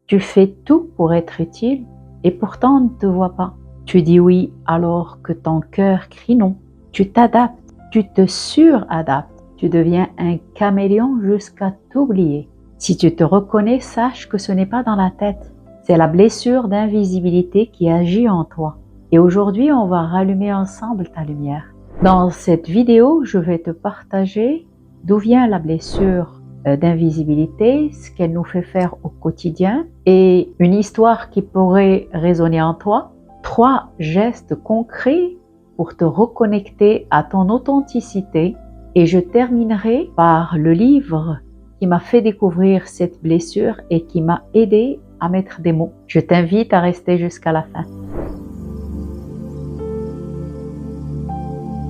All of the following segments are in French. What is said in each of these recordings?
Tu fais tout pour être utile et pourtant on ne te voit pas. Tu dis oui alors que ton cœur crie non. Tu t'adaptes, tu te suradaptes. Tu deviens un caméléon jusqu'à t'oublier. Si tu te reconnais, sache que ce n'est pas dans la tête. C'est la blessure d'invisibilité qui agit en toi. Et aujourd'hui, on va rallumer ensemble ta lumière. Dans cette vidéo, je vais te partager d'où vient la blessure d'invisibilité, ce qu'elle nous fait faire au quotidien et une histoire qui pourrait résonner en toi. 3 gestes concrets pour te reconnecter à ton authenticité. Et je terminerai par le livre qui m'a fait découvrir cette blessure et qui m'a aidé à mettre des mots. Je t'invite à rester jusqu'à la fin.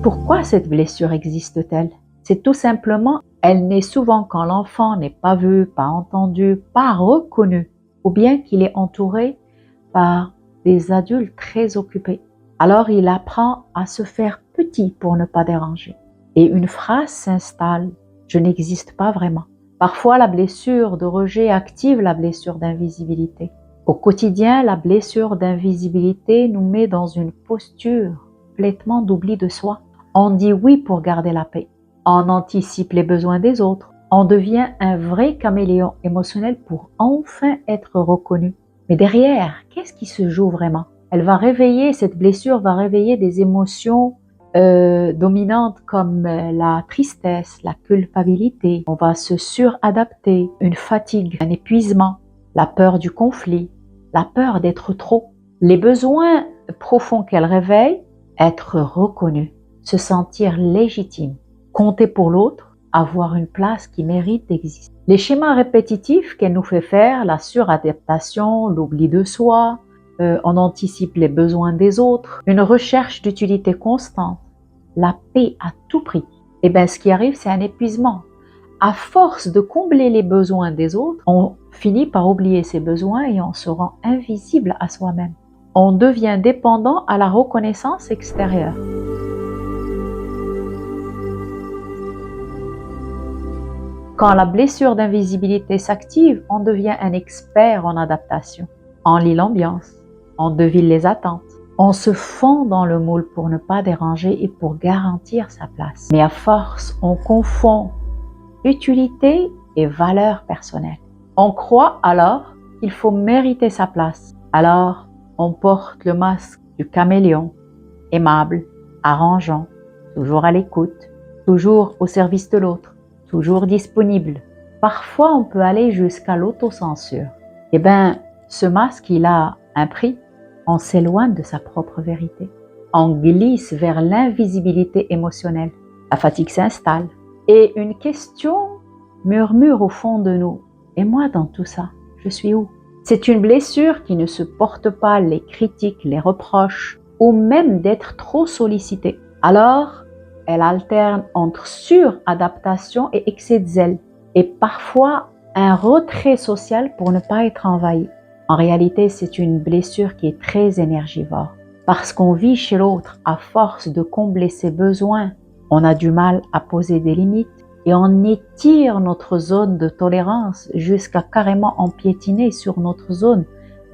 Pourquoi cette blessure existe-t-elle? C'est tout simplement, elle naît souvent quand l'enfant n'est pas vu, pas entendu, pas reconnu, ou bien qu'il est entouré par des adultes très occupés. Alors il apprend à se faire petit pour ne pas déranger. Et une phrase s'installe, je n'existe pas vraiment. Parfois la blessure de rejet active la blessure d'invisibilité. Au quotidien, la blessure d'invisibilité nous met dans une posture complètement d'oubli de soi. On dit oui pour garder la paix. On anticipe les besoins des autres. On devient un vrai caméléon émotionnel pour enfin être reconnu. Mais derrière, qu'est-ce qui se joue vraiment? Cette blessure va réveiller des émotions dominantes comme la tristesse, la culpabilité. On va se suradapter, une fatigue, un épuisement, la peur du conflit, la peur d'être trop. Les besoins profonds qu'elle réveille, être reconnu, se sentir légitime, compter pour l'autre, avoir une place qui mérite d'exister. Les schémas répétitifs qu'elle nous fait faire, la suradaptation, l'oubli de soi, on anticipe les besoins des autres, une recherche d'utilité constante, la paix à tout prix. Et bien ce qui arrive, c'est un épuisement. À force de combler les besoins des autres, on finit par oublier ses besoins et on se rend invisible à soi-même. On devient dépendant à la reconnaissance extérieure. Quand la blessure d'invisibilité s'active, on devient un expert en adaptation. On lit l'ambiance, on devine les attentes, on se fond dans le moule pour ne pas déranger et pour garantir sa place. Mais à force, on confond utilité et valeur personnelle. On croit alors qu'il faut mériter sa place. Alors, on porte le masque du caméléon, aimable, arrangeant, toujours à l'écoute, toujours au service de l'autre, toujours disponible. Parfois, on peut aller jusqu'à l'autocensure. Eh bien, ce masque, il a un prix. On s'éloigne de sa propre vérité. On glisse vers l'invisibilité émotionnelle. La fatigue s'installe. Et une question murmure au fond de nous. Et moi dans tout ça, je suis où? C'est une blessure qui ne se porte pas les critiques, les reproches, ou même d'être trop sollicité. Alors, elle alterne entre suradaptation et excès de zèle, et parfois un retrait social pour ne pas être envahi. En réalité, c'est une blessure qui est très énergivore. Parce qu'on vit chez l'autre à force de combler ses besoins, on a du mal à poser des limites et on étire notre zone de tolérance jusqu'à carrément empiétiner sur notre zone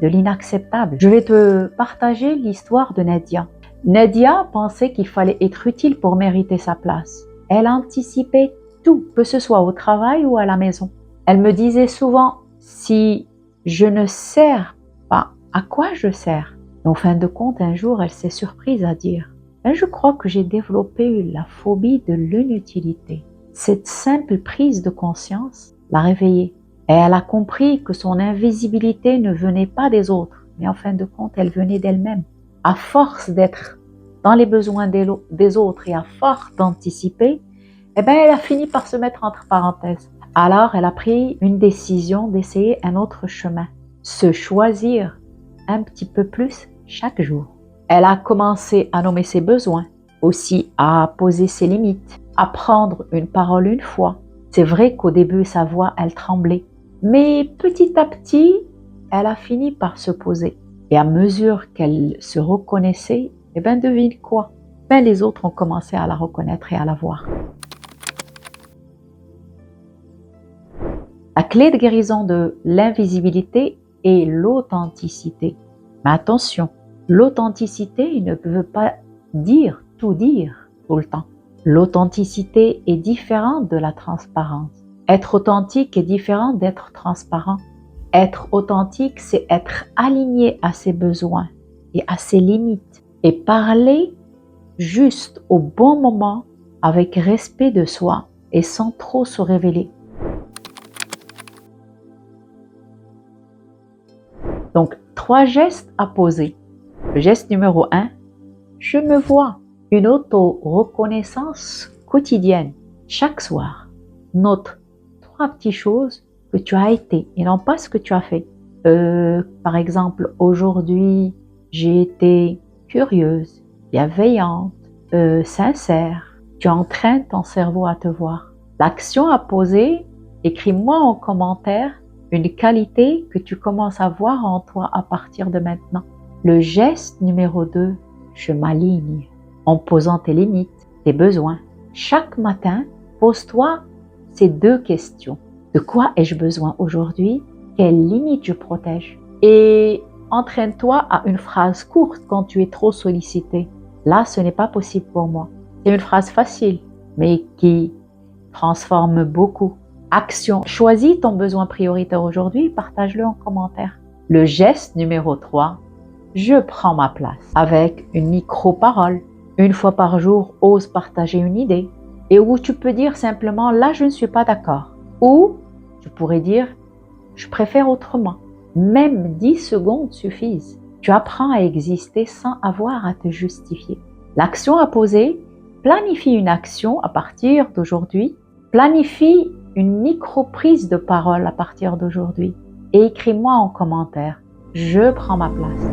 de l'inacceptable. Je vais te partager l'histoire de Nadia. Nadia pensait qu'il fallait être utile pour mériter sa place. Elle anticipait tout, que ce soit au travail ou à la maison. Elle me disait souvent, si je ne sers pas, à quoi je sers? Et en fin de compte, un jour, elle s'est surprise à dire, je crois que j'ai développé la phobie de l'inutilité. Cette simple prise de conscience l'a réveillée. Et elle a compris que son invisibilité ne venait pas des autres, mais en fin de compte, elle venait d'elle-même. À force d'être dans les besoins des autres et à force d'anticiper, elle a fini par se mettre entre parenthèses. Alors, elle a pris une décision d'essayer un autre chemin, se choisir un petit peu plus chaque jour. Elle a commencé à nommer ses besoins, aussi à poser ses limites, à prendre une parole une fois. C'est vrai qu'au début, sa voix, elle tremblait. Mais petit à petit, elle a fini par se poser. Et à mesure qu'elle se reconnaissait, devine quoi? Les autres ont commencé à la reconnaître et à la voir. La clé de guérison de l'invisibilité et l'authenticité. Mais attention, l'authenticité ne veut pas dire tout le temps. L'authenticité est différente de la transparence. Être authentique est différent d'être transparent. Être authentique, c'est être aligné à ses besoins et à ses limites et parler juste au bon moment avec respect de soi et sans trop se révéler. Donc, 3 gestes à poser. Le geste numéro 1, je me vois. Une auto-reconnaissance quotidienne. Chaque soir, note 3 petites choses que tu as été et non pas ce que tu as fait. Par exemple, aujourd'hui, j'ai été curieuse, bienveillante, sincère. Tu entraînes ton cerveau à te voir. L'action à poser, écris-moi en commentaire une qualité que tu commences à voir en toi à partir de maintenant. Le geste numéro 2, je m'aligne en posant tes limites, tes besoins. Chaque matin, pose-toi ces 2 questions. De quoi ai-je besoin aujourd'hui? Quelles limites je protège? Et entraîne-toi à une phrase courte quand tu es trop sollicité. Là, ce n'est pas possible pour moi. C'est une phrase facile, mais qui transforme beaucoup. Action. Choisis ton besoin prioritaire aujourd'hui et partage-le en commentaire. Le geste numéro 3, je prends ma place avec une micro-parole. Une fois par jour, ose partager une idée et où tu peux dire simplement là je ne suis pas d'accord ou tu pourrais dire je préfère autrement. Même 10 secondes suffisent. Tu apprends à exister sans avoir à te justifier. L'action à poser, planifie une action à partir d'aujourd'hui. Planifie une micro-prise de parole à partir d'aujourd'hui et écris-moi en commentaire. Je prends ma place.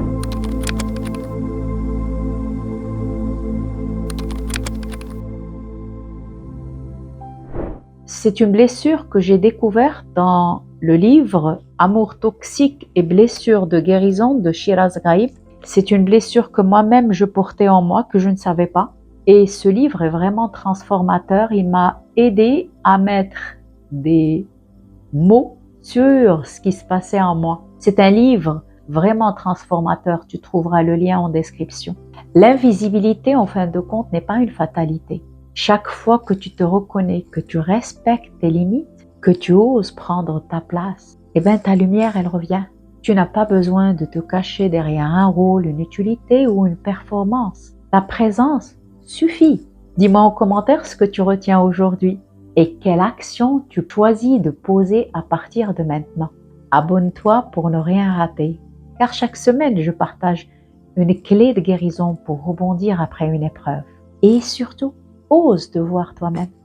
C'est une blessure que j'ai découverte dans le livre Amour toxique et blessures de guérison de Shiraz Ghaib. C'est une blessure que moi-même je portais en moi, que je ne savais pas. Et ce livre est vraiment transformateur. Il m'a aidé à mettre des mots sur ce qui se passait en moi. C'est un livre vraiment transformateur. Tu trouveras le lien en description. L'invisibilité, en fin de compte, n'est pas une fatalité. Chaque fois que tu te reconnais, que tu respectes tes limites, que tu oses prendre ta place, eh bien ta lumière, elle revient. Tu n'as pas besoin de te cacher derrière un rôle, une utilité ou une performance. Ta présence suffit. Dis-moi en commentaire ce que tu retiens aujourd'hui et quelle action tu choisis de poser à partir de maintenant. Abonne-toi pour ne rien rater, car chaque semaine, je partage une clé de guérison pour rebondir après une épreuve. Et surtout, ose te voir toi-même.